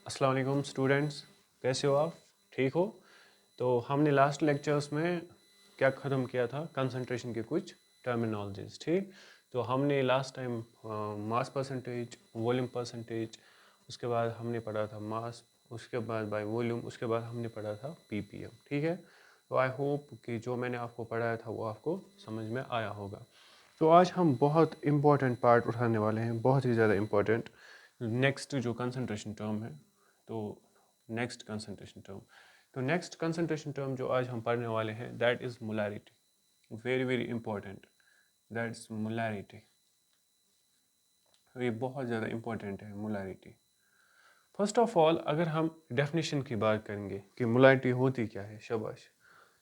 अस्सलाम वालेकुम स्टूडेंट्स, कैसे हो आप? ठीक हो? तो हमने लास्ट लेक्चर्स में क्या ख़त्म किया था? कंसंट्रेशन के कुछ टर्मिनोलॉजीज, ठीक? तो हमने last time mass percentage, volume percentage, उसके बाद हमने पढ़ा था मास, उसके बाद बाय वॉल्यूम, उसके बाद हमने पढ़ा था पीपीएम, ठीक है? तो आई होप कि जो मैंने आपको पढ़ाया था वो आपको समझ में आया होगा। तो आज हम बहुत इम्पॉर्टेंट पार्ट उठाने वाले हैं, बहुत ही ज़्यादा इम्पॉर्टेंट। नेक्स्ट जो कंसंट्रेशन टर्म है, तो नेक्स्ट कंसंट्रेशन टर्म जो आज हम पढ़ने वाले हैं, that is molarity. Very very important, that is molarity. ये बहुत ज़्यादा इंपॉर्टेंट है मोलैरिटी। फर्स्ट ऑफ ऑल अगर हम डेफिनेशन की बात करेंगे कि मोलैरिटी होती क्या है, शाबाश,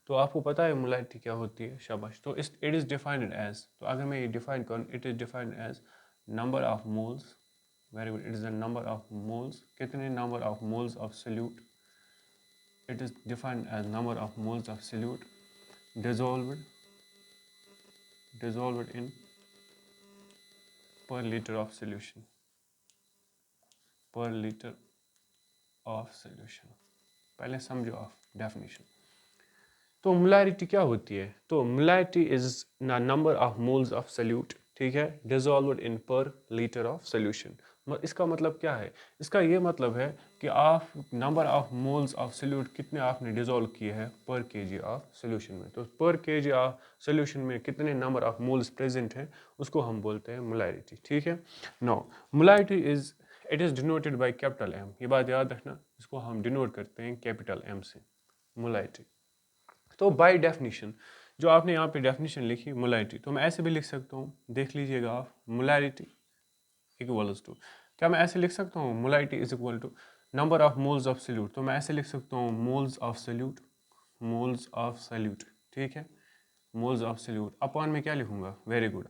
तो आपको पता है मोलैरिटी क्या होती है, शाबाश। तो इट इज़ डिफाइंड एज, तो अगर मैं ये डिफाइन करूँ, it is defined as number of moles, very good, it is the number of moles, कितने number of moles of solute, it is defined as number of moles of solute dissolved in per liter of solution, per liter of solution। पहले समझो आप definition. तो molarity क्या होती है? तो molarity is number of moles of solute, ठीक है, डिसॉल्व्ड इन पर लीटर ऑफ सोल्यूशन। इसका मतलब क्या है? इसका ये मतलब है कि आप number of moles of solute कितने आपने डिसॉल्व किए हैं पर केजी ऑफ सोल्यूशन में। तो पर केजी ऑफ सोल्यूशन में कितने नंबर ऑफ मोल्स प्रेजेंट हैं, उसको हम बोलते हैं मोलैरिटी, ठीक है। No, molarity is it is denoted by capital M. ये बात याद रखना, इसको हम डिनोट करते हैं कैपिटल एम से, मोलैरिटी। तो बाय डेफिनेशन जो आपने यहाँ पे डेफिनेशन लिखी मोलैरिटी, तो मैं ऐसे भी लिख सकता हूँ, देख लीजिएगा आप, मोलैरिटी इक्वल्स टू, क्या मैं ऐसे लिख सकता हूँ, molarity is equal to number of moles of solute. तो मैं ऐसे लिख सकता हूँ moles of solute, moles of solute, ठीक है, मोल्स ऑफ सोल्यूट अपॉन में क्या लिखूंगा, very good,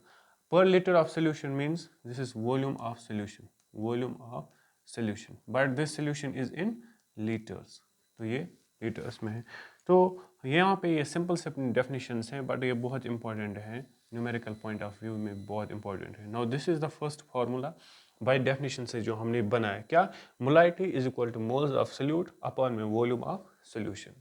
per litre of solution means this is volume of solution, volume of solution, but this solution is in litres, तो ये litres में है। तो यहाँ पे ये सिंपल से डेफिनेशंस हैं, बट ये बहुत इंपॉर्टेंट है, न्यूमेरिकल पॉइंट ऑफ व्यू में बहुत इंपॉर्टेंट है। Now this is the first formula by definition से जो हमने बनाया, क्या, molarity is equal two moles of solute upon में वॉल्यूम ऑफ सोल्यूशन।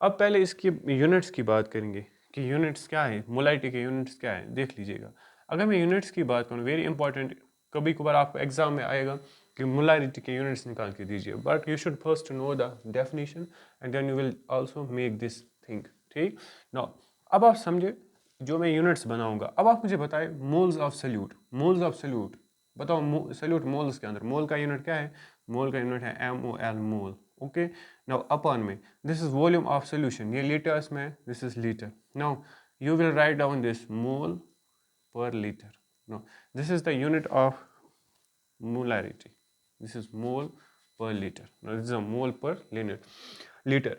अब पहले इसकी यूनिट्स की बात करेंगे कि यूनिट्स क्या है, मोलैरिटी के यूनिट्स क्या है, देख लीजिएगा। अगर मैं यूनिट्स की बात करूँ, वेरी इंपॉर्टेंट, कभी कभार आपको एग्जाम में आएगा कि मोलैरिटी के यूनिट्स निकाल के दीजिए, but you should first know the definition and then you will also make this thing, ठीक। नाउ अब आप समझे, जो मैं यूनिट्स बनाऊंगा, अब आप मुझे बताएं moles of solute, moles of solute बताओ, सोल्यूट मोल्स के अंदर मोल का यूनिट क्या है, मोल का यूनिट है MOL, मोल, ओके। नाउ अपॉन में this is volume of solution, ये लीटर्स में, this is litre. Now you will write down this mole per liter, no, this is the unit of molarity, this is mole per liter, now this is a mole per liter।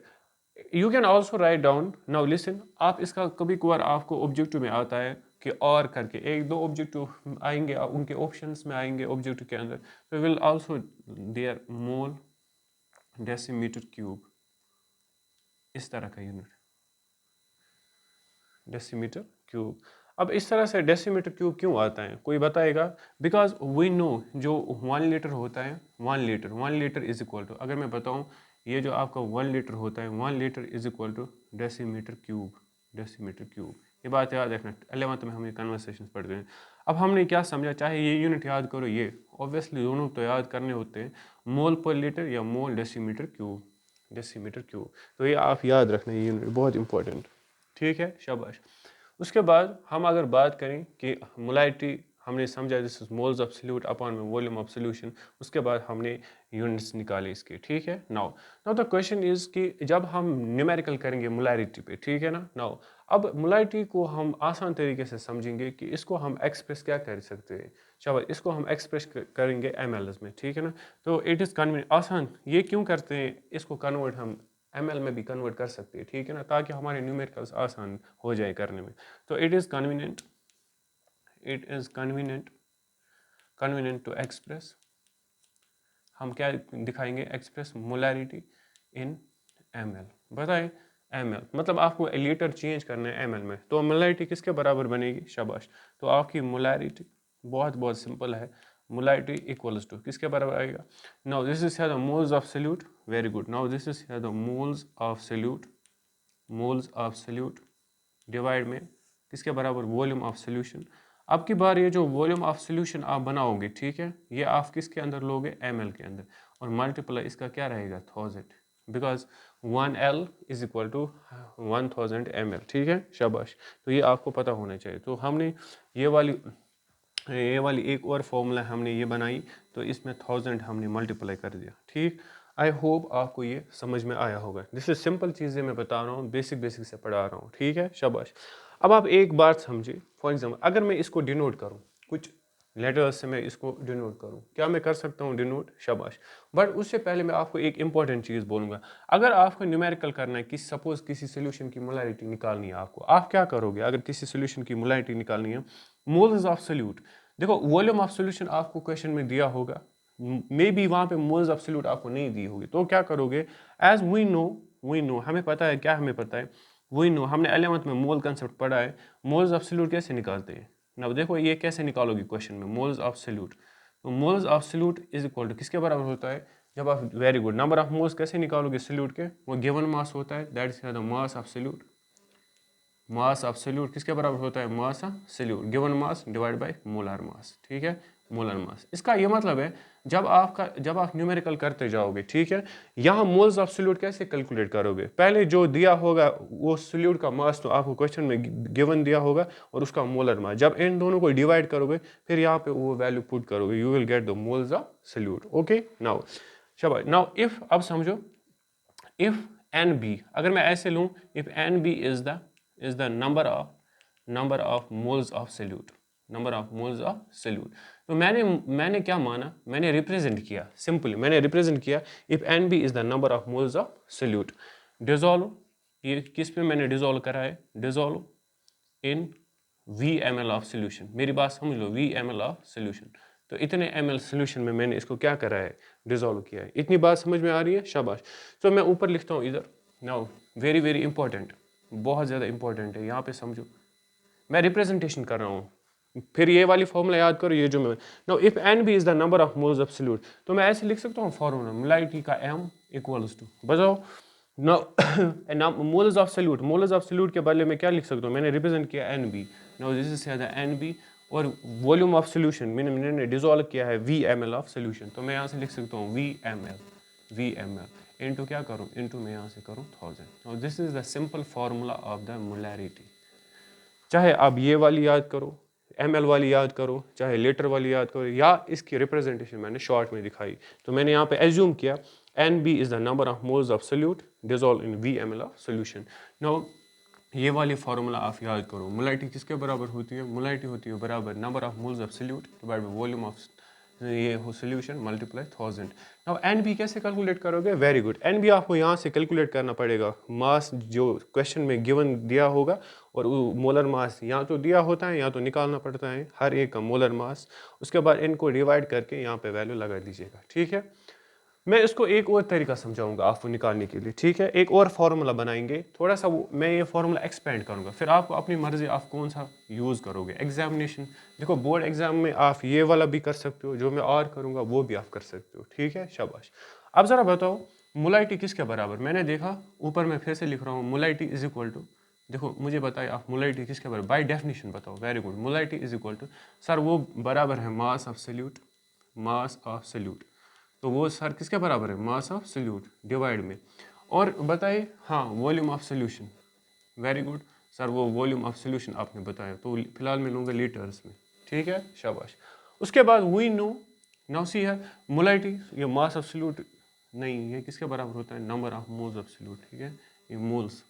you can also write down, now listen, आप इसका कभी कभार आपको objective में आता है कि और करके एक दो ऑब्जेक्टिव आएंगे, उनके ऑप्शंस में आएंगे ऑब्जेक्टिव के अंदर, तो will also there mole decimetre cube, इस तरह का यूनिट, डेसीमीटर क्यूब। अब इस तरह से डेसीमीटर क्यूब क्यों आता है, कोई बताएगा? बिकॉज वी नो जो 1 लीटर होता है, 1 लीटर इज इक्वल टू, अगर मैं बताऊं, ये जो आपका 1 लीटर होता है, 1 litre is equal to decimetre cube, decimetre cube. ये बात याद रखना, 11th में हम ये कन्वर्सेशन पढ़ते हैं। अब हमने क्या समझा, चाहे ये यूनिट याद करो, ये ऑब्वियसली दोनों तो याद करने होते हैं, मोल पर लीटर या मोल डेसीमीटर क्यूब, डेसीमीटर क्यूब। तो ये आप याद रखना, ये यूनिट बहुत इंपॉर्टेंट, ठीक है, शाबाश। उसके बाद हम अगर बात करें कि मोलैरिटी हमने समझा this is moles of solute upon में वॉल्यूम ऑफ सोल्यूशन, उसके बाद हमने यूनिट्स निकाले इसके, ठीक है। Now now the question is कि जब हम न्यूमेरिकल करेंगे मोलैरिटी पे, ठीक है ना। नाउ अब मोलैरिटी को हम आसान तरीके से समझेंगे कि इसको हम एक्सप्रेस क्या कर सकते हैं, शाबाश, इसको हम एक्सप्रेस करेंगे mls में, ठीक है ना। तो इट इज़ कन्वीनियंट, आसान, ये क्यों करते हैं, इसको कन्वर्ट हम ml में भी कन्वर्ट कर सकते हैं, ठीक है ना, ताकि हमारे न्यूमेरिकल्स आसान हो जाए करने में। तो it is convenient, it is convenient, convenient to express, हम क्या दिखाएंगे, एक्सप्रेस मोलैरिटी इन ml, बताएं, ml मतलब आपको लीटर चेंज करना है ml में, तो मोलैरिटी किसके बराबर बनेगी, शाबाश। तो आपकी मोलैरिटी बहुत बहुत सिंपल है, मोलारिटी इक्वल्स टू किसके बराबर आएगा? Now this is the moles of salute, very good. Now this is the moles of salute, moles of salute divide में किसके बराबर? Volume of solution. अब की बार ये जो वॉल्यूम ऑफ सॉल्यूशन आप बनाओगे, ठीक है, ये आप किसके अंदर लोगे? ml के अंदर, और मल्टीप्लाई इसका क्या रहेगा? 1000, because 1L is equal to 1000 ml, ठीक है, शाबाश। तो ये आपको पता होना चाहिए। तो हमने ये वाली एक और फॉर्मूला हमने ये बनाई, तो इसमें 1000 हमने मल्टीप्लाई कर दिया, ठीक। आई होप आपको ये समझ में आया होगा। दिस इज सिंपल चीज़ें मैं बता रहा हूँ, बेसिक से पढ़ा रहा हूँ, ठीक है, शाबाश। अब आप एक बात समझिए, फॉर एग्जाम्पल अगर मैं इसको डिनोट करूँ, कुछ लेटर्स से मैं इसको डिनोट करूँ, क्या मैं कर सकता हूँ डिनोट? शाबाश। बट उससे पहले मैं आपको एक इंपॉर्टेंट चीज़ बोलूँगा। अगर आपको न्यूमेरिकल करना है कि सपोज किसी सोल्यूशन की मोलारिटी निकालनी है आपको, आप क्या करोगे? अगर किसी सोल्यूशन की मोलारिटी निकालनी है, मोल्स ऑफ सॉल्यूट, देखो वॉल्यूम ऑफ सॉल्यूशन आपको क्वेश्चन में दिया होगा, मे बी वहाँ पे मोल्स ऑफ सॉल्यूट आपको नहीं दी होगी, तो क्या करोगे? एज वी नो हमें पता है, क्या हमें पता है? वी नो, हमने 11th में मोल कंसेप्ट पढ़ा है। मोल्स ऑफ सॉल्यूट कैसे निकालते हैं? ना देखो ये कैसे निकालोगे क्वेश्चन में, मोल्स ऑफ सॉल्यूट। तो moles of solute is equal to किसके बराबर होता है? जब आप, very good, number of moles कैसे निकालोगे सॉल्यूट के? वो गिवन मास होता है, that is the mass of solute. Mass of solute किसके बराबर होता है? Mass of solute, given mass divide by molar mass, ठीक है, मोलर मास। इसका ये मतलब है जब आप न्यूमेरिकल करते जाओगे, ठीक है, यहाँ मोल्स ऑफ सॉल्यूट कैसे कैलकुलेट करोगे? पहले जो दिया होगा वो सॉल्यूट का मास, तो आपको क्वेश्चन में गिवन दिया होगा, और उसका मोलर मास, जब इन दोनों को डिवाइड करोगे फिर यहाँ पे वो वैल्यू पुट करोगे, you will get the moles of solute. Okay, now शाबाश। नाउ इफ, अब समझो, इफ एन बी, अगर मैं ऐसे लूँ, if N B is the number of moles of solute, number of moles of solute। तो मैंने क्या माना? मैंने रिप्रेजेंट किया, सिंपली मैंने रिप्रेजेंट किया, if N B is the number of moles of solute. Dissolve, ये किस पे मैंने डिजोल्व करा है? Dissolve in VmL of solution. मेरी बात समझ लो, VmL ऑफ सोल्यूशन। तो इतने ml सोल्यूशन में मैंने इसको क्या करा है? डिजोल्व किया है। इतनी बात समझ में आ रही है? शाबाश। तो मैं ऊपर लिखता हूँ इधर। नाउ वेरी वेरी इंपॉर्टेंट, बहुत ज़्यादा इंपॉर्टेंट है, यहाँ पे समझो, मैं रिप्रेजेंटेशन कर रहा हूँ, फिर ये वाली फॉर्मूला याद करो, ये जो मैं, now if N B is the number of moles of solute, तो मैं ऐसे लिख सकता हूँ फॉर्मूला, मोलारिटी का m इक्वल्स टू, बताओ now moles of solute, moles of solute के बदले में क्या लिख सकता हूँ? मैंने रिप्रेजेंट किया N B, now this is the N B, और वॉल्यूम ऑफ सॉल्यूशन मैंने डिजोल्व किया है VmL ऑफ सॉल्यूशन, तो मैं यहाँ से लिख सकता हूँ VmL इनटू क्या करूँ? इनटू मैं यहाँ से करूँ 1000। Now this is the simple formula of the molarity. चाहे आप ये वाली याद करो, ml वाली याद करो, चाहे लीटर वाली याद करो, या इसकी रिप्रेजेंटेशन मैंने शॉर्ट में दिखाई। तो मैंने यहाँ पे एज्यूम किया NB is the number of moles of solute dissolve in VmL of solution. Now ये वाली फार्मूला आप याद करो, मोलारिटी किसके बराबर होती है? मोलारिटी होती है बराबर number of moles of solute divide by volume of ये हो solution multiply 1000। Now N B कैसे कैलकुलेट करोगे? वेरी गुड, एन बी आपको यहाँ से कैलकुलेट करना पड़ेगा, मास जो क्वेश्चन में गिवन दिया होगा, और मोलर मास या तो दिया होता है या तो निकालना पड़ता है हर एक का मोलर मास, उसके बाद इनको डिवाइड करके यहाँ पे वैल्यू लगा दीजिएगा, ठीक है। मैं इसको एक और तरीका समझाऊंगा आपको निकालने के लिए, ठीक है, एक और फार्मूला बनाएंगे, थोड़ा सा मैं ये फार्मूला एक्सपेंड करूंगा, फिर आपको अपनी मर्जी आप कौन सा यूज़ करोगे। एग्जामिनेशन, देखो बोर्ड एग्जाम में आप ये वाला भी कर सकते हो, जो मैं और करूंगा वो भी आप कर सकते हो, ठीक है, शाबाश। अब ज़रा बताओ मोलारिटी किसके बराबर? मैंने देखा ऊपर, मैं फिर से लिख रहा हूँ, मोलारिटी इज इक्वल टू, देखो मुझे बताइए आप मोलारिटी किसके बराबर? बाय डेफिनेशन बताओ। Very good, molarity is equal to, sir वो बराबर है mass of solute, mass of solute. तो वो सर किसके बराबर है? मास ऑफ सॉल्यूट डिवाइड में, और बताइए, हाँ, volume of solution. Very good sir, वो वॉल्यूम ऑफ सॉल्यूशन आपने बताया, तो फिलहाल मैं लूँगा लीटर्स में, ठीक है, शाबाश। उसके बाद वी नो, नाउ सी है मोलारिटी, ये मास ऑफ सॉल्यूट नहीं, ये किसके बराबर होता है? Number of moles of solute, ठीक है, ये मोल्स,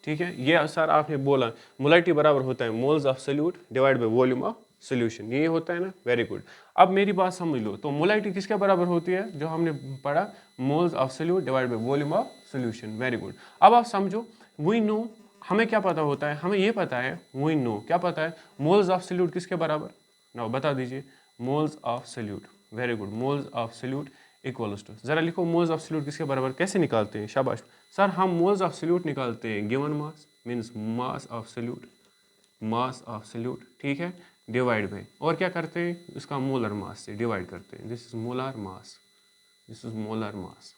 ठीक है, ये सर आपने बोला मोलारिटी बराबर होता है moles of solute divide by volume of solution, ये होता है ना। वेरी गुड, अब मेरी बात समझ लो, तो मोलारिटी किसके बराबर होती है? जो हमने पढ़ा, moles of solute divide by volume of solution. Very good, अब आप समझो, वी नो, हमें क्या पता होता है? हमें ये पता है, वी नो क्या पता है? मोल्स ऑफ सॉल्यूट किसके बराबर? ना बता दीजिए, moles of solute. Very good, moles of solute equals to, जरा लिखो मोल्स ऑफ सॉल्यूट किसके बराबर? कैसे निकालते हैं? शाबाश सर, हम मोल्स ऑफ सॉल्यूट निकालते हैं given mass means mass of solute, mass of solute, ठीक है, डिवाइड बाई, और क्या करते हैं, इसका मोलर मास से डिवाइड करते हैं। This is molar mass, this is molar mass.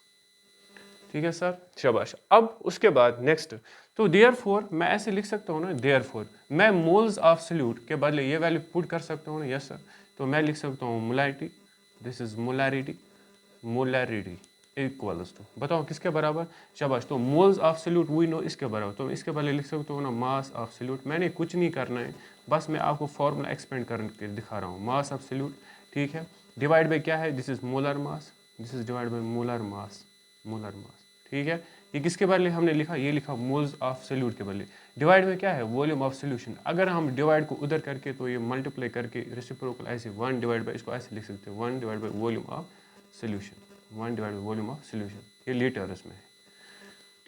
ठीक है सर, शाबाश। अब उसके बाद नेक्स्ट, तो देयरफॉर मैं ऐसे लिख सकता हूँ ना, देयरफॉर मैं मोल्स ऑफ सल्यूट के बदले ये वैल्यू पुट कर सकता हूँ ना, यस सर। तो मैं लिख सकता हूँ molarity, this is molarity, molarity equals to, बताओ किसके बराबर, शाबाश। तो moles of solute we know इसके बराबर, तो इसके बदले लिख सकता हूँ ना मास ऑफ सल्यूट। मैंने कुछ नहीं करना है, बस मैं आपको फॉर्मूला एक्सपेंड करके दिखा रहा हूँ। मास ऑफ सल्यूट, ठीक है, डिवाइड बाई क्या है, this is molar mass, this is divide by molar mass, molar mass. ठीक है, ये किसके बदले हमने लिखा, ये लिखा मोल्स ऑफ सल्यूट के बदले। डिवाइड में क्या है, वॉल्यूम ऑफ सॉल्यूशन। अगर हम डिवाइड को उधर करके तो ये मल्टीप्लाई करके रेसिप्रोकल ऐसे 1 डिवाइड बाई, इसको ऐसे लिख सकते हैं 1 divide by volume of solution, 1 divide by volume of solution, ये लीटर्स में है।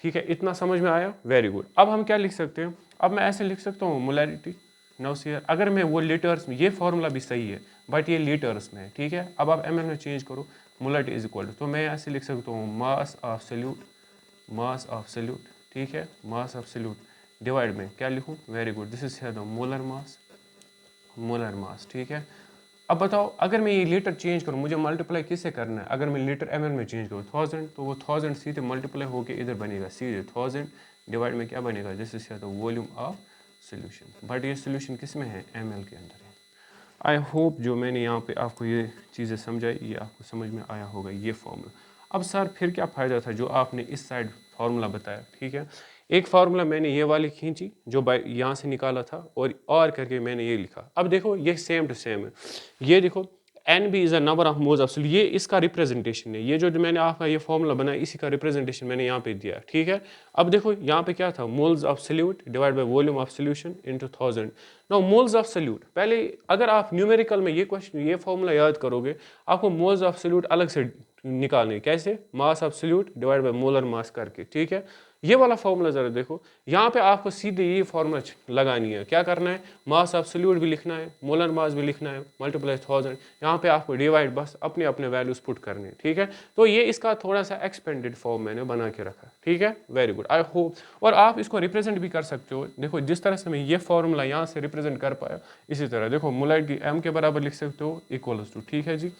ठीक है, इतना समझ में आया, वेरी गुड। अब हम क्या लिख सकते हैं, अब मैं ऐसे लिख सकता हूँ मोलैरिटी नाउ अगर मैं वो लीटर्स में, ये फॉर्मूला भी सही है बट ये लीटर्स में है। ठीक है, अब आप ml में चेंज करो, मोलैरिटी इज इक्वल टू, तो मैं ऐसे लिख सकता हूँ mass of solute, mass of solute, ठीक है, मास ऑफ सल्यूट डिवाइड में क्या लिखूँ, very good, this is the molar mass, molar mass. ठीक है, अब बताओ अगर मैं ये लीटर चेंज करूँ, मुझे मल्टीप्लाई किससे करना है, अगर मैं लीटर ml में चेंज करूँ 1000, तो वो 1000 सीधे मल्टीप्लाई होके इधर बनेगा सीधे 1000 डिवाइड में क्या बनेगा, this is the volume of solution. But ये सोल्यूशन किस में है, ml के अंदर है। आई होप जो मैंने यहाँ पे आपको ये चीज़ें समझाई, ये आपको समझ में आया होगा ये फॉर्मूला। अब सर फिर क्या फ़ायदा था जो आपने इस साइड फार्मूला बताया। ठीक है, एक फार्मूला मैंने ये वाली खींची जो बाई यहाँ से निकाला था, और करके मैंने ये लिखा। अब देखो ये सेम टू सेम है, ये देखो N B is a number of moles of solute, ये इसका रिप्रेजेंटेशन है, ये जो मैंने आपका ये फॉर्मूला बनाया इसी का रिप्रेजेंटेशन मैंने यहाँ पे दिया। ठीक है, अब देखो यहाँ पे क्या था, moles of solute divide by volume of solution into 1000। Now moles of solute, पहले अगर आप न्यूमेरिकल में ये क्वेश्चन ये फॉर्मूला याद करोगे, आपको मोल्स ऑफ सॉल्यूट अलग से निकालने, कैसे, मास of solute divide by molar मास करके। ठीक है, ये वाला फॉर्मूला ज़रा देखो, यहाँ पे आपको सीधे ये फॉर्मूला लगानी है, क्या करना है, मास ऑफ सॉल्यूट भी लिखना है, मोलर मास भी लिखना है, मल्टीप्लाई 1000, यहाँ पे आपको डिवाइड बस अपने अपने वैल्यूज पुट करने हैं। ठीक है, तो ये इसका थोड़ा सा एक्सपेंडेड फॉर्म मैंने बना के रखा। ठीक है, वेरी गुड, आई होप। और आप इसको रिप्रेजेंट भी कर सकते हो, देखो जिस तरह से मैं ये फॉर्मूला यहाँ से रिप्रेजेंट कर पाया, इसी तरह देखो मोलैरिटी एम के बराबर लिख सकते हो इक्वल्स टू, ठीक है जी,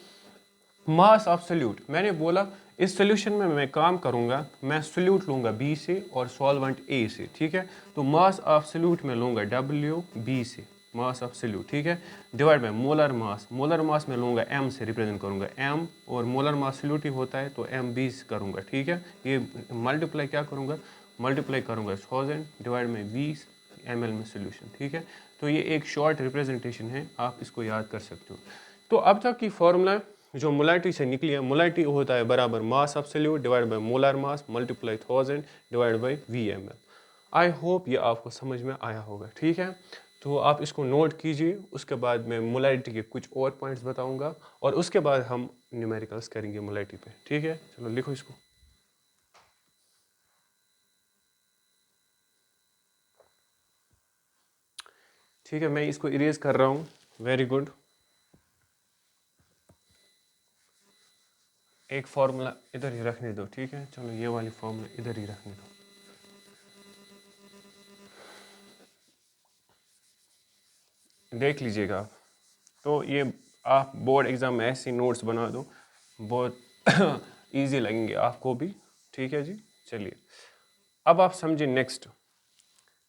मास ऑफ सॉल्यूट। मैंने बोला इस सोल्यूशन में मैं काम करूंगा, मैं सॉल्यूट लूंगा बी से और सॉल्वेंट ए से। ठीक है, तो मास ऑफ सॉल्यूट में लूंगा डब्ल्यू बी से, मास ऑफ सॉल्यूट, ठीक है, divide by molar mass, molar mass में लूंगा एम से रिप्रेजेंट करूंगा एम, और मोलर मास सॉल्यूट ही होता है तो एम बी से करूंगा। ठीक है, ये मल्टीप्लाई क्या करूंगा, मल्टीप्लाई करूंगा 1000 डिवाइड में 20 ml में सोल्यूशन। ठीक है, तो ये एक शॉर्ट रिप्रेजेंटेशन है, आप इसको याद कर सकते हो। तो अब तक की फॉर्मूला जो मोलैरिटी से निकली है, मोलैरिटी होता है बराबर मास of solute divide by molar mass multiply 1000 divide by VmL। I hope ये आपको समझ में आया होगा। ठीक है, तो आप इसको नोट कीजिए, उसके बाद मैं मोलैरिटी के कुछ और पॉइंट्स बताऊंगा और उसके बाद हम न्यूमेरिकल्स करेंगे मोलैरिटी पे। ठीक है, चलो लिखो इसको। ठीक है, मैं इसको इरेज कर रहा हूँ, वेरी गुड। एक फॉर्मूला इधर ही रखने दो, ठीक है, चलो ये वाली फॉर्मूला इधर ही रखने दो। देख लीजिएगा आप, तो ये आप बोर्ड एग्ज़ाम में ऐसे नोट्स बना दो, बहुत इजी लगेंगे आपको भी। ठीक है जी, चलिए अब आप समझिए नेक्स्ट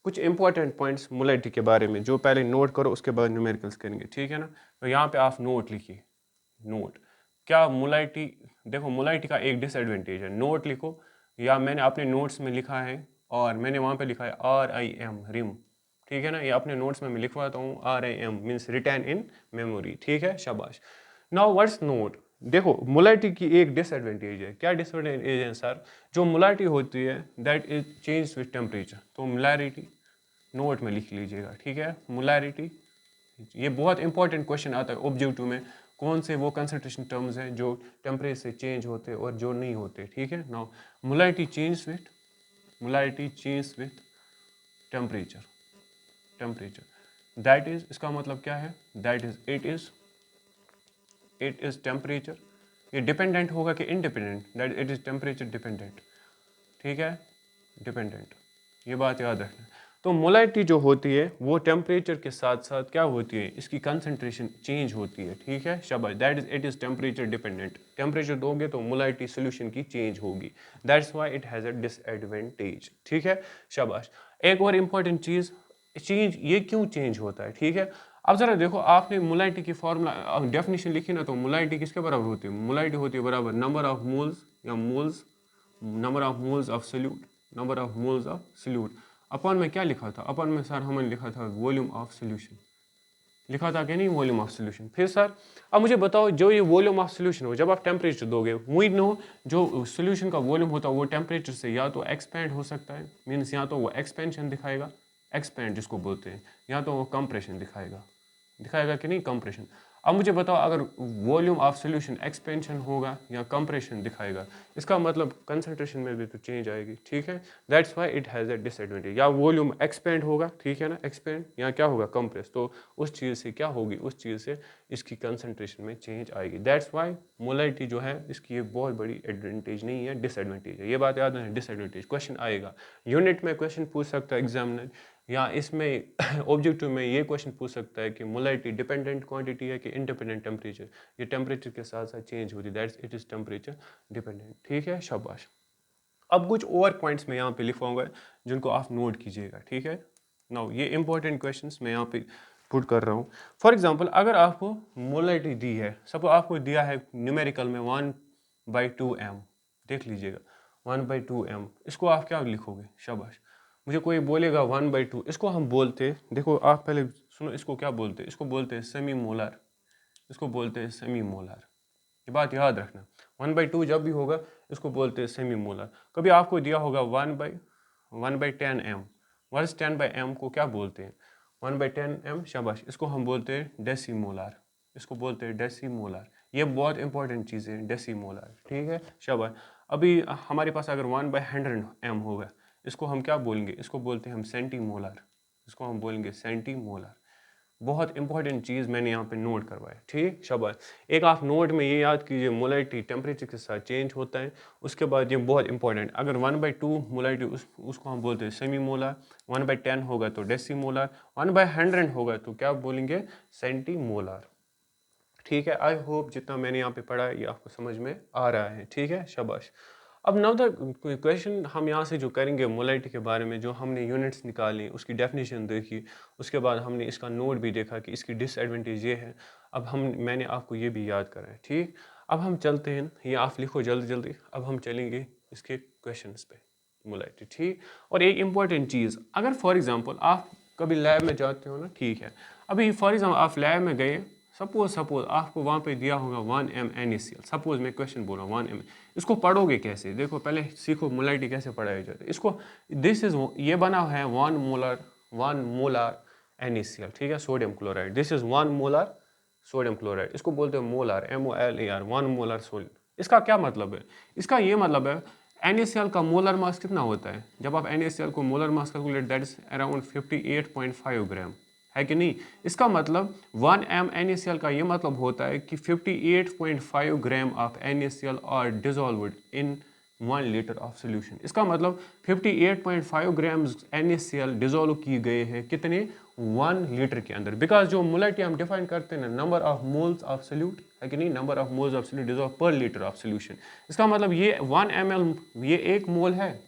कुछ इंपॉर्टेंट पॉइंट्स मोलैरिटी के बारे में, जो पहले नोट करो उसके बाद न्यूमेरिकल्स करेंगे। ठीक है ना, तो यहाँ पे आप नोट लिखिए, नोट क्या मोलैरिटी, देखो मोलैरिटी का एक डिसएडवांटेज है, नोट लिखो, या मैंने अपने नोट्स में लिखा है और मैंने वहाँ पे लिखा है RIM, रिम। ठीक है ना, ये अपने नोट्स में मैं लिखवाता हूँ, RIM means retain in memory. ठीक है, शाबाश। नाउ व्हाट्स नोट, देखो मोलैरिटी की एक डिसएडवांटेज है, क्या डिसएडवांटेज है सर, जो मोलैरिटी होती है that is change with temperature, तो मोलैरिटी नोट में लिख लीजिएगा। ठीक है, मोलैरिटी, ये बहुत इंपॉर्टेंट क्वेश्चन आता है ऑब्जेक्टिव में, कौन से वो कंसंट्रेशन टर्म्स हैं जो टेम्परेचर से चेंज होते हैं और जो नहीं होते। ठीक है, now molarity change with, molarity change with temperature, temperature that is, इसका मतलब क्या है, that is it is temperature, ये डिपेंडेंट होगा कि independent, that it is temperature dependent. ठीक है, डिपेंडेंट, ये बात याद रखना। तो मोलारिटी जो होती है वो टेम्परेचर के साथ साथ क्या होती है, इसकी कंसंट्रेशन चेंज होती है, ठीक है शाबाश, that is it is temperature dependent. Temperature दोगे तो मोलारिटी सोल्यूशन की चेंज होगी, that's why it has a disadvantage, ठीक है शाबाश। एक और इम्पॉर्टेंट चीज़, चेंज ये क्यों चेंज होता है, ठीक है। अब ज़रा देखो, आपने मोलारिटी की फॉर्मूला डेफिनेशन लिखी ना, तो मोलारिटी किसके बराबर होती है, मोलारिटी होती है बराबर नंबर ऑफ मोल्स या moles, number of moles of solute, number of moles of solute अपन में क्या लिखा था, अपन में सर हमने लिखा था वॉल्यूम ऑफ सोल्यूशन, लिखा था कि नहीं वॉल्यूम ऑफ सोल्यूशन। फिर सर अब मुझे बताओ, जो ये वॉल्यूम ऑफ सोल्यूशन हो, जब आप टेम्परेचर दोगे, वी नो जो सोल्यूशन का वॉल्यूम होता है वो टेम्परेचर से या तो एक्सपेंड हो सकता है, मीन्स या तो वो एक्सपेंशन दिखाएगा, एक्सपेंड जिसको बोलते हैं, या तो वो कंप्रेशन दिखाएगा, दिखाएगा कि नहीं कंप्रेशन। अब मुझे बताओ, अगर वॉल्यूम ऑफ सोल्यूशन एक्सपेंशन होगा या कंप्रेशन दिखाएगा, इसका मतलब कंसंट्रेशन में भी तो चेंज आएगी, ठीक है। That's why it has a disadvantage, या वॉल्यूम एक्सपेंड होगा, ठीक है ना, एक्सपेंड, या क्या होगा कंप्रेस, तो उस चीज़ से क्या होगी, उस चीज़ से इसकी कंसंट्रेशन में चेंज आएगी। दैट्स व्हाई मोलारिटी जो है इसकी एक बहुत बड़ी एडवांटेज नहीं है, डिसएडवांटेज है, ये बात याद है, डिसएडवांटेज। क्वेश्चन आएगा यूनिट में, क्वेश्चन पूछ सकता है एग्जामिनर, या इसमें ऑब्जेक्टिव में ये क्वेश्चन पूछ सकता है कि मोलारिटी डिपेंडेंट क्वांटिटी है कि इंडिपेंडेंट टेम्परेचर, ये टेम्परेचर के साथ साथ चेंज होती है, that's it is temperature dependent, ठीक है शाबाश। अब कुछ और पॉइंट्स मैं यहाँ पे लिखवाऊंगा जिनको आप नोट कीजिएगा, ठीक है। नाउ ये इंपॉर्टेंट क्वेश्चंस मैं यहाँ पे पुट कर रहा हूँ। फॉर एग्जांपल, अगर आपको मोलारिटी दी है, सपोज आपको दिया है न्यूमेरिकल में 1/2m, देख लीजिएगा 1/2m, इसको आप क्या लिखोगे, शाबाश। मुझे कोई बोलेगा 1/2, इसको हम बोलते हैं, देखो आप पहले सुनो, इसको क्या बोलते हैं, इसको बोलते हैं सेमी मोलर, इसको बोलते हैं सेमी मोलर, ये बात याद रखना। 1/2 जब भी होगा इसको बोलते हैं सेमी मोलर। कभी आपको दिया होगा 1/10m, 1/10m को क्या बोलते हैं, 1/10m, शाबाश, इसको हम बोलते हैं डेसीमोलर, इसको बोलते हैं डेसीमोलर। ये बहुत इंपॉर्टेंट चीज़ है डेसीमोलर, ठीक है शाबाश। अभी हमारे पास अगर 1/100m होगा, इसको हम क्या बोलेंगे, इसको बोलते हैं हम सेंटीमोलर, इसको हम बोलेंगे सेंटीमोलर। बहुत इंपॉर्टेंट चीज़ मैंने यहाँ पे नोट करवाया, ठीक शाबाश। एक आप नोट में ये याद कीजिए, मोलारिटी टेम्परेचर के साथ चेंज होता है। उसके बाद ये बहुत इंपॉर्टेंट, अगर 1/2 मोलारिटी उसको हम बोलते हैं सेमी मोलर, 1/10 होगा तो डेसी मोलर, 1/100 होगा तो क्या बोलेंगे, सेंटी मोलर, ठीक है। आई होप जितना मैंने यहाँ पे पढ़ा है ये आपको समझ में आ रहा है, ठीक है शाबाश। अब नाउ द क्वेश्चन हम यहाँ से जो करेंगे मोलारिटी के बारे में, जो हमने यूनिट्स निकाली, उसकी डेफिनेशन देखी, उसके बाद हमने इसका नोट भी देखा कि इसकी डिसएडवांटेज ये है। अब मैंने आपको ये भी याद करा है, ठीक। अब हम चलते हैं, ये आप लिखो जल्दी जल्दी, अब हम चलेंगे इसके क्वेश्चंस पे मोलारिटी, ठीक। और एक इम्पॉर्टेंट चीज़, अगर फॉर एग्जांपल आप कभी लैब में जाते हो ना, ठीक है, अभी फॉर एग्जांपल आप लैब में गए, सपोज आपको वहाँ पे दिया होगा 1m NaCl, सपोज मैं क्वेश्चन बोल रहा हूँ 1m, इसको पढ़ोगे कैसे, देखो पहले सीखो मोलारिटी कैसे पढ़ाई जाती है इसको। दिस इज, ये बना है 1 मोलर NaCl, ठीक है, sodium chloride, this is 1 molar sodium chloride, इसको बोलते हैं मोलर, MOLAR, 1 मोलर सोडियम। इसका क्या मतलब है, इसका ये मतलब है NaCl का मोलर मास कितना होता है, जब आप NaCl को molar mass calculate, that is around 58.5 ग्राम, है कि नहीं। इसका मतलब 1m NaCl का ये मतलब होता है कि 58.5 gram of NaCl are dissolved in 1 litre of solution. इसका मतलब 58.5 ग्राम NaCl डिजोल्व किए गए हैं कितने, 1 लीटर के अंदर। बिकॉज जो मोलारिटी हम डिफाइन करते हैं ना, number of moles of solute, है कि नहीं, number of moles of solute dissolve पर लीटर ऑफ सोल्यूशन। इसका मतलब ये 1 ml ये एक मोल है।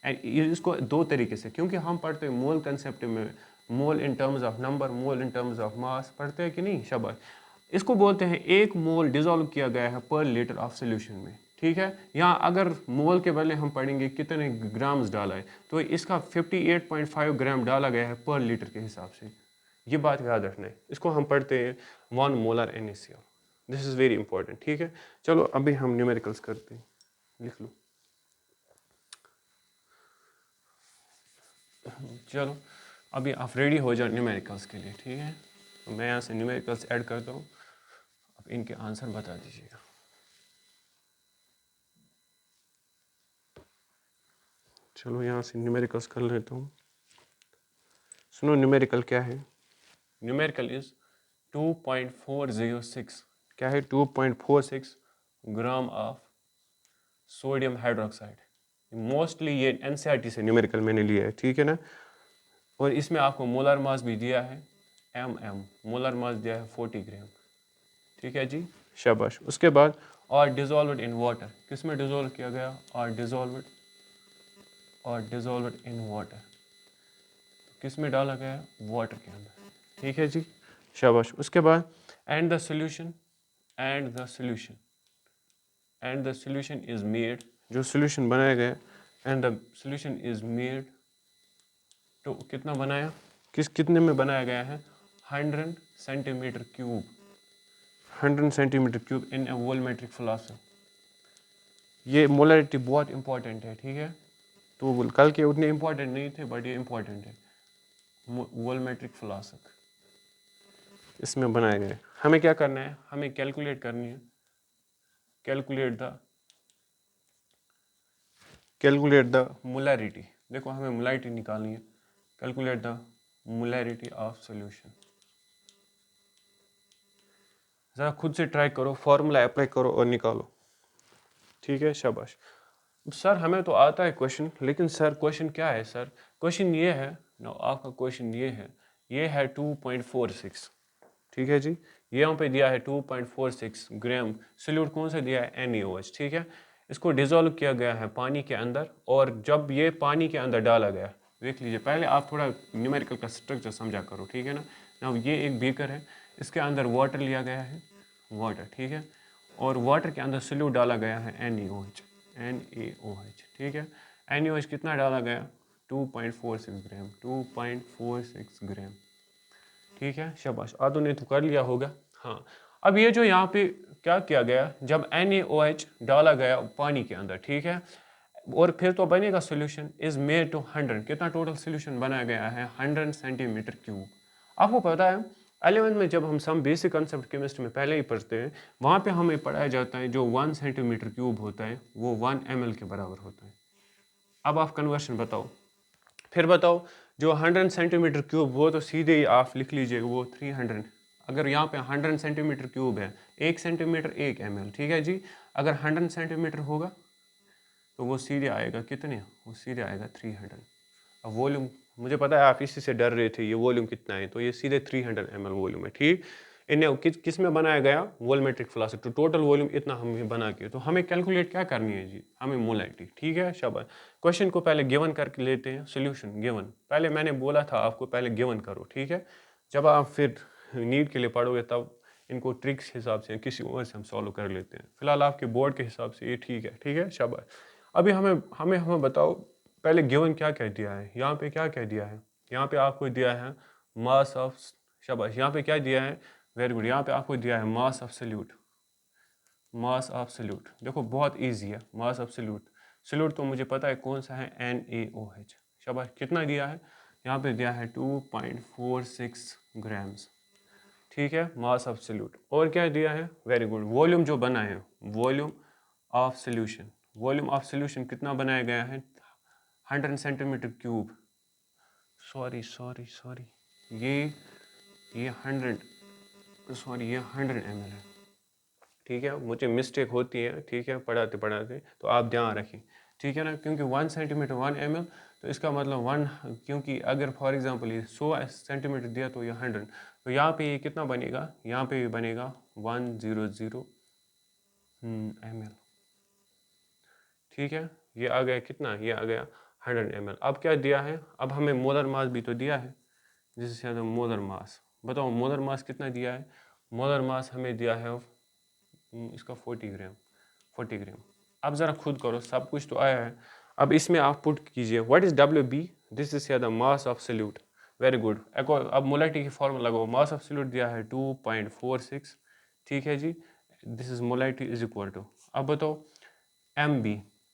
इसको दो तरीके से, क्योंकि हम पढ़ते हैं मोल कंसेप्ट में, mole in terms of number, mole in terms of mass, पढ़ते हैं कि नहीं, शाबाश। इसको बोलते हैं एक मोल डिजोल्व किया गया है पर लीटर ऑफ सोल्यूशन में, ठीक है। यहाँ अगर मोल के बदले हम पढ़ेंगे कितने ग्राम्स डाला है, तो इसका 58.5 ग्राम डाला गया है पर लीटर के हिसाब से, ये बात याद रखना है। इसको हम पढ़ते हैं 1 molar NaCl, this is very important, ठीक है। चलो अभी हम न्यूमेरिकल्स करते हैं, लिख लो। चलो अभी आप रेडी हो जाओ न्यूमेरिकल्स के लिए, ठीक है। तो मैं यहाँ से न्यूमेरिकल्स ऐड करता हूँ, अब इनके आंसर बता दीजिएगा। चलो यहाँ से न्यूमेरिकल्स कर लेता हूँ। सुनो न्यूमेरिकल क्या है, न्यूमेरिकल इज 2.406, क्या है, 2.46 gram of sodium hydroxide. Mostly ये NCERT से न्यूमेरिकल मैंने लिया है, ठीक है ना। और इसमें आपको मोलर मास भी दिया है मोलर मास दिया है 40 ग्राम। ठीक है जी, शाबाश। उसके बाद और डिजोल्वड इन वाटर, किस में डिजोल्व किया गया? और डिजोल्वड इन वाटर, किस में डाला गया? वाटर के अंदर। ठीक है जी, शाबाश। उसके बाद and the solution is made, जो सॉल्यूशन बनाया गया and the solution is made, तो कितना बनाया, कितने में बनाया गया है? 100 centimetre cube, 100 centimetre cube in A volumetric flask. ये मोलरिटी बहुत इंपॉर्टेंट है, ठीक है, तो कल के उतने इंपॉर्टेंट नहीं थे बट ये इंपॉर्टेंट है। वॉल्यूमेट्रिक फ्लास्क इसमें बनाया गया है। हमें क्या करना है? हमें कैलकुलेट करनी है, कैलकुलेट द मोलरिटी। देखो हमें मोलरिटी निकालनी है, calculate the molarity of solution. ज़रा खुद से ट्राई करो, फॉर्मूला अप्लाई करो और निकालो। ठीक है, शाबाश। सर हमें तो आता है क्वेश्चन, लेकिन सर क्वेश्चन क्या है? सर क्वेश्चन ये है, आपका क्वेश्चन ये है 2.46। ठीक है जी, ये यहाँ पे दिया है 2.46 ग्राम सॉल्यूट। कौन सा दिया है? NaOH। ठीक है, इसको डिजोल्व किया गया है पानी के अंदर, और जब ये पानी के अंदर डाला गया, देख लीजिए, पहले आप थोड़ा न्यूमेरिकल का स्ट्रक्चर समझा करो, ठीक है ना। ये एक बीकर है, इसके अंदर वाटर लिया गया है, वाटर, ठीक है, और वाटर के अंदर सॉल्यूट डाला गया है NaOH। ठीक है, NaOH कितना डाला गया? 2.46 ग्राम, 2.46 ग्राम। ठीक है, शाबाश। आदो ने तो कर लिया होगा। हाँ, अब ये जो यहाँ पे क्या किया गया, जब NaOH डाला गया पानी के अंदर, ठीक है, और फिर तो बनेगा सोल्यूशन इज मेड टू 100, कितना टोटल सोल्यूशन बनाया गया है? 100 सेंटीमीटर क्यूब। आपको पता है 11th में जब हम सम बेसिक कंसेप्ट केमिस्ट्री में पहले ही पढ़ते हैं, वहाँ पे हमें पढ़ाया जाता है जो 1 सेंटीमीटर क्यूब होता है वो 1 ml के बराबर होता है। अब आप कन्वर्शन बताओ, फिर बताओ, जो 100 सेंटीमीटर क्यूब वो तो सीधे ही आप लिख लीजिए वो 300। अगर यहाँ पे 100 सेंटीमीटर क्यूब है, 1 सेंटीमीटर 1 ml, ठीक है जी। अगर 100 सेंटीमीटर होगा तो वो सीधे आएगा कितने? वो सीधे आएगा 300। अब वॉल्यूम, मुझे पता है आप इसी से डर रहे थे, ये वॉल्यूम कितना है, तो ये सीधे 300 ml वॉल्यूम है। ठीक, इन्हें किस में बनाया गया? Volumetric flask. तो टोटल वॉल्यूम इतना हमें बना के, तो हमें कैलकुलेट क्या करनी है जी? हमें मोलरिटी। ठीक है, शाबाश। क्वेश्चन को पहले गिवन करके लेते हैं, सोल्यूशन गिवन। पहले मैंने बोला था आपको पहले गिवन करो, ठीक है, जब आप फिर नीट के लिए पढ़ोगे तब इनको ट्रिक्स हिसाब से किसी और से हम सॉल्व कर लेते हैं। फिलहाल आपके बोर्ड के हिसाब से ये ठीक है। ठीक है, शाबाश। अभी हमें बताओ पहले गिवन क्या कह दिया है, यहाँ पे क्या कह दिया है? यहाँ पे आपको दिया है मास ऑफ, शाबाश, यहाँ पे क्या दिया है? वेरी गुड, यहाँ पे आपको दिया है mass of solute. Mass of solute देखो बहुत इजी है, मास ऑफ सॉल्यूट तो मुझे पता है कौन सा है, NaOH। शाबाश, कितना दिया है? यहाँ पे दिया है 2.46 ग्राम्स। ठीक है, मास ऑफ सॉल्यूट। और क्या दिया है? वेरी गुड, वॉल्यूम जो बना है, volume of solution. Volume of solution कितना बनाया गया है? 100 सेंटीमीटर क्यूब। सॉरी, ये 100 ml है। ठीक है, मुझे मिस्टेक होती है, ठीक है, पढ़ाते, तो आप ध्यान रखें, ठीक है ना, क्योंकि 1 सेंटीमीटर 1 ml, तो इसका मतलब 1, क्योंकि अगर फॉर एग्जांपल ये 100 सेंटीमीटर दिया तो ये 100, तो यहाँ पे ये कितना बनेगा? यहाँ पे ये बनेगा 100 ml। ठीक है, ये आ गया कितना? ये आ गया 100 ml। अब क्या दिया है? अब हमें मोलर मास भी तो दिया है, जिससे मोलर मास, बताओ मोलर मास कितना दिया है? मोलर मास हमें दिया है इसका 40 ग्राम। अब ज़रा खुद करो, सब कुछ तो आया है। अब इसमें आप पुट कीजिए what is WB, this is the mass of solute. Very good. अब मोलरिटी की फॉर्मूला लगाओ, मास ऑफ सॉल्यूट दिया है 2.46। ठीक है जी, this is molarity is equal to, अब बताओ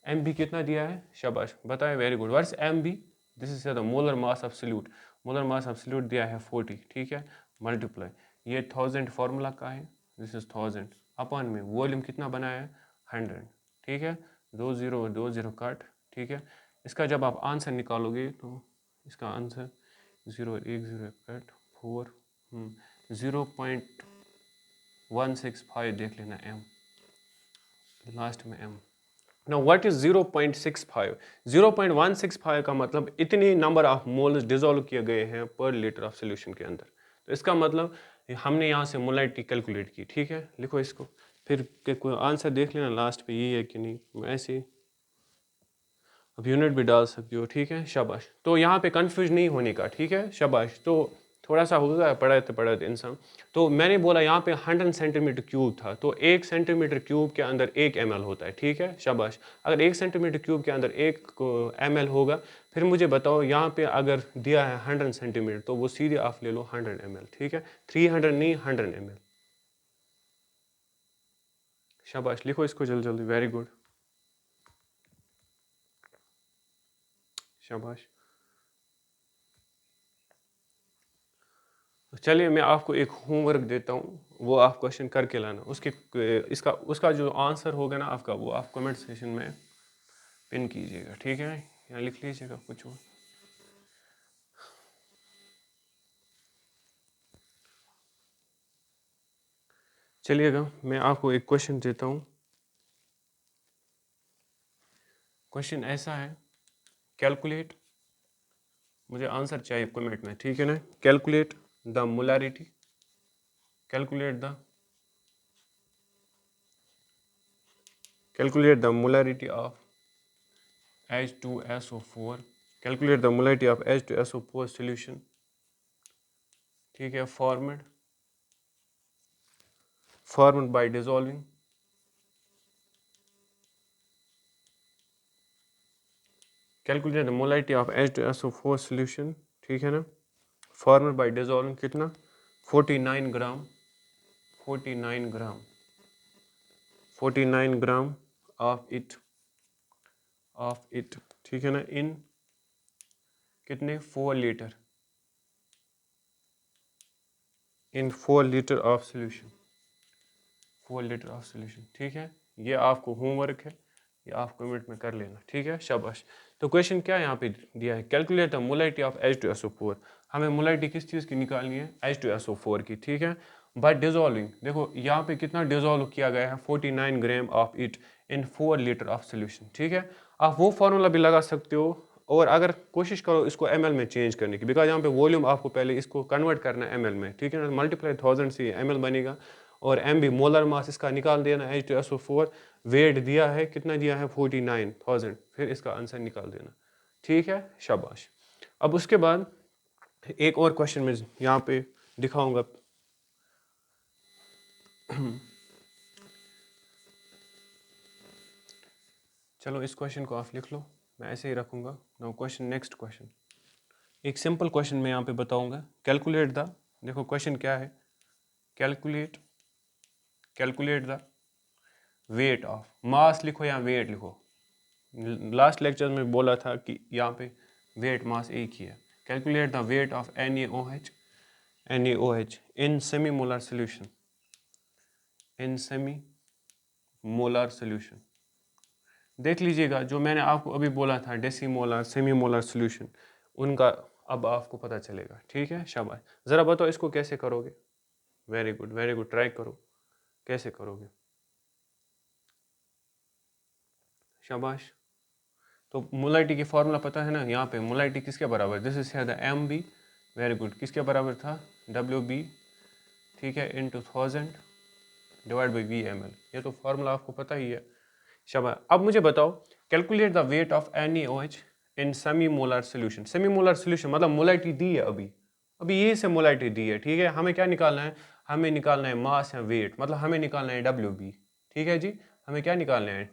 MB कितना दिया है? शाबाश, बताएं, very good. What's MB? This is the molar mass of solute. Molar mass of solute दिया है 40। ठीक है, मल्टीप्लाई, ये 1000 फार्मूला का है, दिस इज 1000 अपन में वॉल्यूम कितना बनाया है? 100। ठीक है, 2 0 कट। ठीक है, इसका जब आप आंसर निकालोगे तो इसका आंसर 0 1 0 कट 4 0.165 देख लेना M, लास्ट में M। Now what is 0.65? 0.165 का मतलब इतने नंबर ऑफ मोल्स डिजोल्व किए गए हैं पर लीटर ऑफ सोल्यूशन के अंदर। तो इसका मतलब हमने यहाँ से मोलारिटी कैलकुलेट की, ठीक है, लिखो इसको, फिर कोई आंसर देख लेना लास्ट पे ये है कि नहीं, ऐसे ही अब यूनिट भी डाल सकती हो, ठीक है, शाबाश। तो यहाँ पे कंफ्यूज नहीं होने का, ठीक है, शाबाश। तो थोड़ा सा होगा पढ़ाते इंसान। तो मैंने बोला यहाँ पे 100 सेंटीमीटर क्यूब था, तो 1 सेंटीमीटर क्यूब के अंदर 1 ml होता है, ठीक है, शाबाश। अगर 1 सेंटीमीटर क्यूब के अंदर 1 ml होगा, फिर मुझे बताओ यहाँ पे अगर दिया है 100 सेंटीमीटर, तो वो सीधे आप ले लो 100 ml, ठीक है, 300 नहीं 100 ml। शाबाश, लिखो इसको जल्दी जल्दी, वेरी गुड, शाबाश। चलिए मैं आपको एक होमवर्क देता हूँ, वो आप क्वेश्चन करके लाना, उसके उसका जो आंसर होगा ना आपका, वो आप कमेंट सेक्शन में पिन कीजिएगा, ठीक है, या लिख लीजिएगा कुछ हो। चलिएगा मैं आपको एक क्वेश्चन देता हूँ। क्वेश्चन ऐसा है, कैलकुलेट, मुझे आंसर चाहिए कमेंट में, ठीक है ना, calculate the molarity, calculate the molarity of H2SO4, calculate the molarity of H2SO4 solution, ठीक है, formed by dissolving, calculate the molarity of H2SO4 solution, ठीक है ना, formed by dissolving कितना, 49 ग्राम, 49 ग्राम, 49 ग्राम ऑफ इट, ठीक है ना, इन कितने, 4 litre, in 4 litre of solution, 4 litre of solution, ठीक है। ये आपको होमवर्क है, ये आप कमेंट में कर लेना, ठीक है, शाबाश। तो क्वेश्चन क्या यहाँ पे दिया है, calculate the molarity of H2SO4, हमें मोलारिटी किस चीज़ की निकालनी है, H2SO4 की, ठीक है, बाय डिजोल्विंग, देखो यहाँ पे कितना डिजोल्व किया गया है, 49 gram of it in 4 litre of solution, ठीक है। आप वो फार्मूला भी लगा सकते हो, और अगर कोशिश करो इसको ml में चेंज करने की, बिकॉज यहाँ पे वॉल्यूम आपको पहले इसको कन्वर्ट करना है ml में, ठीक है ना, मल्टीप्लाई 1000 से ml बनेगा, और एम बी मोलर मास इसका निकाल देना, H2SO4 वेट दिया है, कितना दिया है, 49,000, फिर इसका आंसर निकाल देना, ठीक है, शाबाश। अब उसके बाद एक और क्वेश्चन में यहाँ पे दिखाऊंगा, चलो इस क्वेश्चन को आप लिख लो, मैं ऐसे ही रखूँगा। नाउ क्वेश्चन, नेक्स्ट क्वेश्चन, एक सिंपल क्वेश्चन मैं यहाँ पे बताऊँगा, कैलकुलेट द, देखो क्वेश्चन क्या है, कैलकुलेट द वेट ऑफ, मास लिखो या वेट लिखो, लास्ट लेक्चर में बोला था कि यहाँ पे वेट मास एक ही है। Calculate the weight of NaOH in semi molar solution, in semi molar solution. देख लीजिएगा जो मैंने आपको अभी बोला था, deci molar, semi molar solution, उनका अब आपको पता चलेगा, ठीक है, शाबाश। ज़रा बताओ इसको कैसे करोगे, वेरी गुड, ट्राई करो, कैसे करोगे, शाबाश। तो मोलारिटी की फॉर्मूला पता है ना, यहाँ पे मोलारिटी किसके बराबर, this is the MB, very good, किसके बराबर था, WB, ठीक है, इन 2000 डिवाइड बाई VmL, ये तो फॉर्मूला आपको पता ही है, शाबाश। अब मुझे बताओ, calculate the weight of NaOH in semi molar solution, semi molar solution मतलब मोलारिटी दी है, अभी ये से मोलारिटी दी है, ठीक है, हमें क्या निकालना है, हमें निकालना है मास या वेट, मतलब हमें निकालना है WB, ठीक है जी, हमें क्या निकालना है,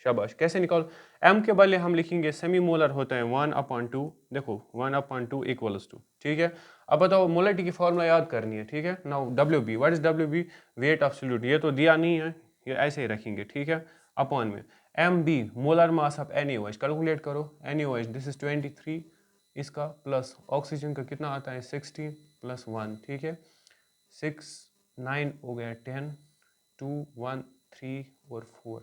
शाबाश। कैसे निकालो, m के बदले हम लिखेंगे सेमी मोलर होता है 1/2, देखो 1/2 इक्वल्स टू, ठीक है। अब बताओ मोलारिटी की फॉर्मूला याद करनी है, ठीक है। Now WB, what is WB, weight of solute, ये तो दिया नहीं है, ये ऐसे ही रखेंगे, ठीक है, अपॉन में MB molar mass of NaOH, calculate करो, NaOH दिस इज 23, इसका प्लस ऑक्सीजन का कितना आता है 16 + 1, ठीक है, 6 9 हो गया 10 2 1 3 और 4,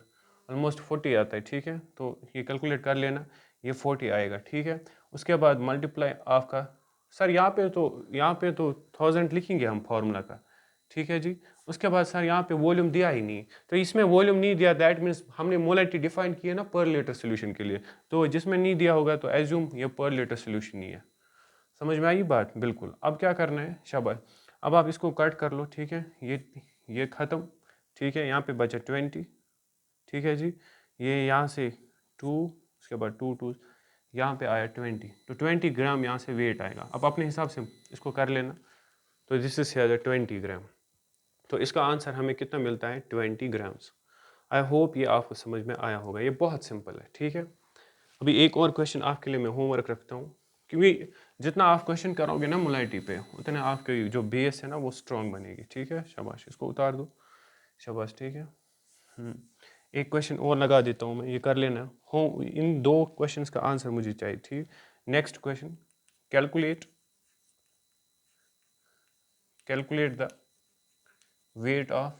ऑलमोस्ट 40 आता है, ठीक है। तो ये कैलकुलेट कर लेना, ये 40 आएगा, ठीक है। उसके बाद मल्टीप्लाई आपका, सर यहाँ पे तो 1000 लिखेंगे हम फार्मूला का, ठीक है जी। उसके बाद सर यहाँ पे वॉल्यूम दिया ही नहीं, तो इसमें वॉल्यूम नहीं दिया, दैट मीन्स हमने मोलैरिटी डिफाइन की है ना पर लीटर सोल्यूशन के लिए, तो जिसमें नहीं दिया होगा तो एज्यूम ये पर लीटर सोल्यूशन नहीं है। समझ में आई बात? बिल्कुल। अब क्या करना है, शाबाश। अब आप इसको कट कर लो, ठीक है, ये ख़त्म, ठीक है, यहाँ पे बचा 20, ठीक है जी। ये यहाँ से 2, उसके बाद 2 2 यहाँ पे आया 20, तो 20 ग्राम यहाँ से वेट आएगा। अब अपने हिसाब से इसको कर लेना, तो दिस इज 20 ग्राम, तो इसका आंसर हमें कितना मिलता है, 20 ग्राम्स। आई होप ये आपको समझ में आया होगा, ये बहुत सिंपल है, ठीक है। अभी एक और क्वेश्चन आपके लिए मैं होमवर्क रखता हूँ, क्योंकि जितना आप क्वेश्चन करोगे ना मोलाइटी पे, उतने आपके जो बेस है ना वो स्ट्रॉन्ग बनेगी, ठीक है। शाबाश, इसको उतार दो, शाबाश, ठीक है। एक क्वेश्चन और लगा देता हूँ मैं, ये कर लेना हो। इन 2 क्वेश्चंस का आंसर मुझे चाहिए थी। Next question, calculate the weight of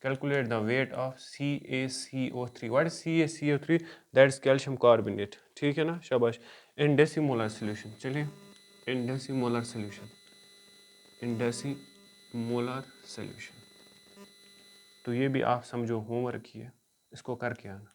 calculate the weight of CaCO3. What is CaCO3? That is calcium carbonate, ठीक है ना, शाबाश। इन डेसीमोलर सोल्यूशन, चलिए इन डेसीमोलर सोल्यूशन, तो ये भी आप समझो होमवर्क किए, इसको करके आना,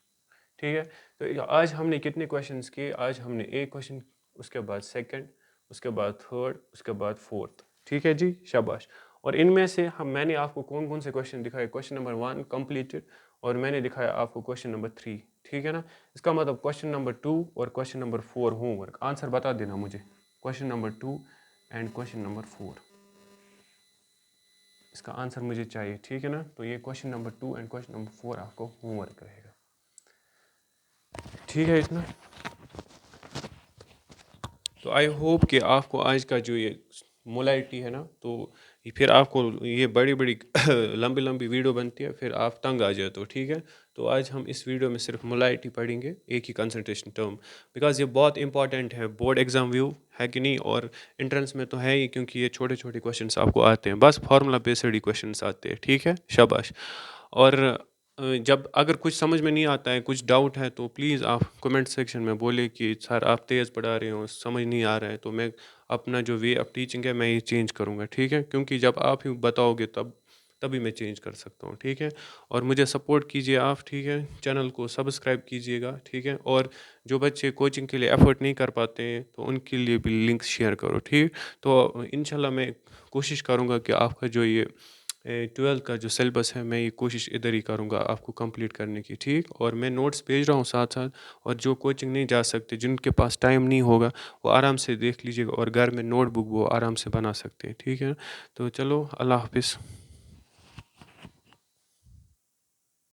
ठीक है। तो आज हमने कितने क्वेश्चंस किए, आज हमने एक क्वेश्चन, उसके बाद सेकंड, उसके बाद थर्ड, उसके बाद फोर्थ, ठीक है जी, शाबाश। और इनमें से मैंने आपको कौन कौन से क्वेश्चन दिखाए, क्वेश्चन नंबर 1 कंप्लीटेड, और मैंने दिखाया आपको क्वेश्चन नंबर 3, ठीक है ना। इसका मतलब क्वेश्चन नंबर 2 और क्वेश्चन नंबर 4 होमवर्क, आंसर बता देना मुझे, question number 2 and question number 4, इसका आंसर मुझे चाहिए, ठीक है ना। तो ये question number 2 and question number 4 आपको होमवर्क रहेगा, ठीक है इतना। तो आई होप कि आपको आज का जो ये मोलाइटी है ना, तो फिर आपको ये बड़ी बड़ी लंबी लंबी वीडियो बनती है, फिर आप तंग आ जाते हो, ठीक है। तो आज हम इस वीडियो में सिर्फ मोलाइटी पढ़ेंगे, एक ही कंसंट्रेशन टर्म, बिकॉज ये बहुत इंपॉर्टेंट है, बोर्ड एग्जाम व्यू है कि नहीं, और एंट्रेंस में तो है ही, क्योंकि ये छोटे छोटे क्वेश्चंस आपको आते हैं, बस फार्मूला बेस्ड ही क्वेश्चंस आते हैं, ठीक है, शाबाश। और जब अगर कुछ समझ में नहीं आता है, कुछ डाउट है, तो प्लीज़ आप कमेंट सेक्शन में बोले कि सर आप तेज़ पढ़ा रहे हो, समझ नहीं आ रहा है, तो मैं अपना जो वे ऑफ टीचिंग है मैं ये चेंज करूँगा, ठीक है, क्योंकि जब आप ही बताओगे तभी मैं चेंज कर सकता हूँ, ठीक है। और मुझे सपोर्ट कीजिए आप, ठीक है, चैनल को सब्सक्राइब कीजिएगा, ठीक है। और जो बच्चे कोचिंग के लिए एफर्ट नहीं कर पाते हैं, तो उनके लिए भी लिंक शेयर करो, ठीक। तो इंशाल्लाह मैं कोशिश करूँगा कि आपका जो ये 12th का जो सिलेबस है, मैं ये कोशिश इधर ही करूँगा आपको कंप्लीट करने की, ठीक। और मैं नोट्स भेज रहा हूँ साथ साथ, और जो कोचिंग नहीं जा सकते, जिनके पास टाइम नहीं होगा, वो आराम से देख लीजिएगा, और घर में नोटबुक वो आराम से बना सकते हैं, ठीक है। तो चलो, अल्लाह हाफिज़।